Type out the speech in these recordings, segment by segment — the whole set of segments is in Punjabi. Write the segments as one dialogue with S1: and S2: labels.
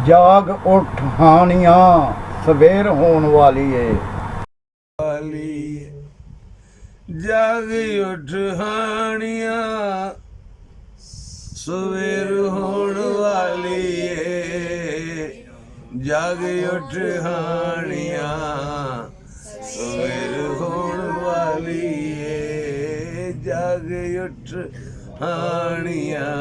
S1: ਜਾਗ ਉੱਠ ਹਾਣੀਆਂ ਸਵੇਰ ਹੋਣ ਵਾਲੀ ਏ।
S2: ਜਾਗ ਉੱਠ ਹਾਣੀਆਂ ਸਵੇਰ ਹੋਣ ਵਾਲੀ ਏ। ਜਾਗ ਉੱਠ ਹਾਣੀਆਂ ਸਵੇਰ ਹੋਣ ਵਾਲੀ ਏ। ਜਾਗ ਉੱਠ ਹਾਣੀਆਂ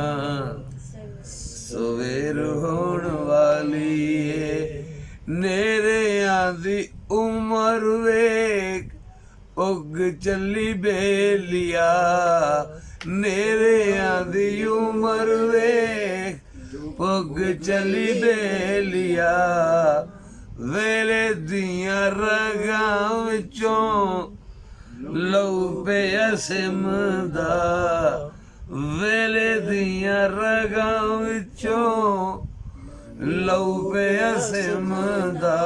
S2: ਸਵੇਰ ਹੋਣ ਵਾਲੀ ਏ। ਨੇਰਿਆਂ ਦੀ ਉਮਰ ਵੇਖ ਉੱਗ ਚੱਲੀ ਬੇਲੀਆ। ਨੇਰਿਆਂ ਦੀ ਉਮਰ ਵੇਖ ਉੱਗ ਚੱਲੀ ਬੇਲੀਆ। ਵੇਲੇ ਦੀਆਂ ਰਗਾਂ ਵਿੱਚੋਂ ਲਹੂ ਪਿਆ ਸਿਮਦਾ। ਵੇਲੇ ਦੀਆਂ ਰਗਾਂ ਵਿੱਚੋਂ ਲਹੂ ਪਿਆ ਸਿਮਦਾ।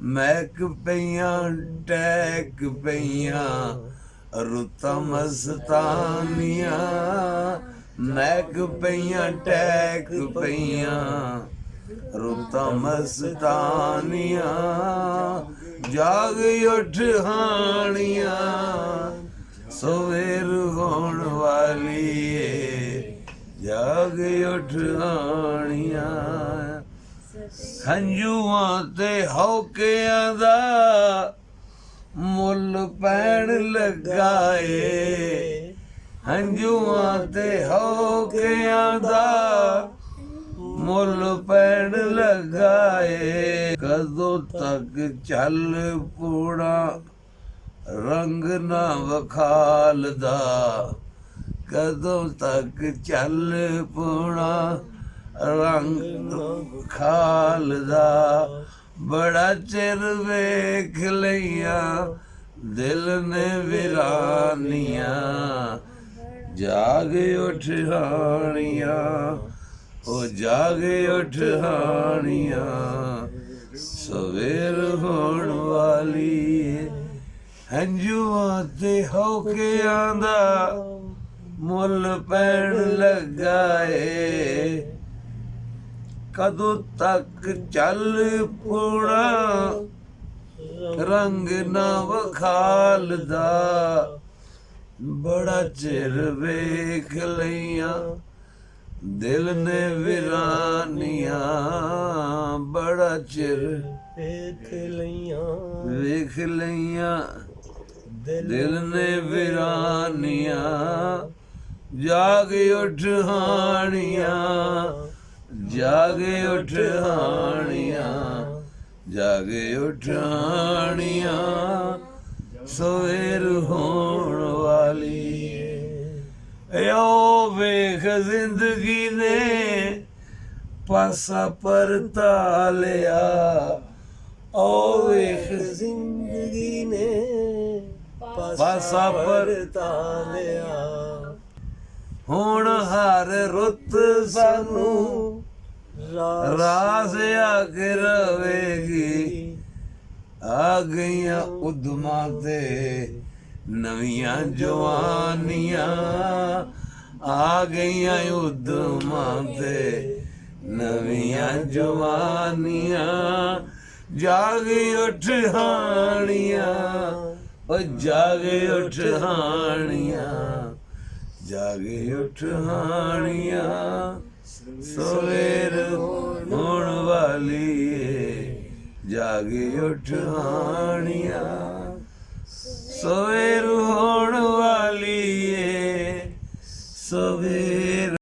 S2: ਮਹਿਕ ਪਈਆਂ ਟਹਿਕ ਪਈਆਂ ਰੁੱਤਾਂ ਮਸਤਾਨੀਆਂ। ਮਹਿਕ ਪਈਆਂ ਟਹਿਕ ਪਈਆਂ ਰੁੱਤਾਂ ਮਸਤਾਨੀਆਂ। ਜਾਗ ਉੱਠ ਹਾਣੀਆਂ ਸਵੇਰ ਹੋਣ ਵਾਲੀ ਏ। ਜਾਗ ਉੱਠ ਹਾਣੀਆਂ ਹੰਝੂਆਂ ਤੇ ਹੌਕਿਆਂ ਦਾ ਮੁੱਲ ਪੈਣ ਲੱਗਾ ਏ। ਹੰਝੂਆਂ ਤੇ ਹੌਕਿਆਂ ਦਾ ਮੁੱਲ ਪੈਣ ਲੱਗਾ ਏ। ਕਦੋਂ ਤੱਕ ਚੱਲ ਪੂਣਾ ਰੰਗ ਨਾ ਵਖਾਲਦਾ। ਕਦੋਂ ਤੱਕ ਚੱਲ ਪੂਣਾ ਰੰਗ ਖਾਲਦਾ। ਬੜਾ ਚਿਰ ਵੇਖ ਲਈਆਂ ਦਿਲ ਨੇ ਵਿਰਾਨੀਆਂ। ਜਾਗ ਉੱਠ ਹਾਣੀਆਂ ਉਹ ਜਾਗ ਉੱਠ ਹਾਣੀਆਂ ਸਵੇਰ ਹੋਣ ਵਾਲੀ ਏ। ਹੰਝੂਆਂ ਤੇ ਹੌਕਿਆਂ ਦਾ ਮੁੱਲ ਪੈਣ ਲੱਗਾ ਏ। ਕਦੋਂ ਤੱਕ ਚੱਲ ਪੂਣਾ ਰੰਗ ਨਾ ਵਖਾਲਦਾ। ਬੜਾ ਚਿਰ ਵੇਖ ਲਈਆਂ ਦਿਲ ਨੇ ਵਿਰਾਨੀਆਂ। ਬੜਾ ਚਿਰ ਵੇਖ ਲਈਆਂ ਦਿਲ ਨੇ ਵਿਰਾਨੀਆਂ। ਜਾਗ ਉੱਠ ਹਾਣੀਆਂ ਜਾਗ ਉੱਠ ਹਾਣੀਆਂ। ਜਾਗ ਉੱਠ ਹਾਣੀਆਂ ਸਵੇਰ ਹੋਣ ਵਾਲੀ ਏ। ਓ ਵੇਖ ਜ਼ਿੰਦਗੀ ਨੇ ਪਾਸਾ ਪਰਤਾ ਲਿਆ। ਓ ਵੇਖ ਜ਼ਿੰਦਗੀ ਨੇ ਪਾਸਾ ਪਰਤਾ ਲਿਆ। ਹੁਣ ਹਰ ਰੁੱਤ ਸਾਨੂੰ ਰਾਸ ਆ ਕੇ ਰਵੇਗੀ। ਆ ਗਈਆਂ ਉਦਮਾਂ ਤੇ ਨਵੀਆਂ ਜਵਾਨੀਆਂ। ਆ ਗਈਆਂ ਉਦਮਾਂ ਤੇ ਨਵੀਆਂ ਜਵਾਨੀਆਂ। ਜਾਗ ਉੱਠ ਹਾਣੀਆਂ ਓ ਜਾਗ ਉੱਠ ਹਾਣੀਆਂ। ਜਾਗ ਉੱਠ ਹਾਣੀਆਂ ਸਵੇਰ ਹੋਣ ਵਾਲੀ ਏ। ਜਾਗ ਉੱਠ ਹਾਣੀਆਂ।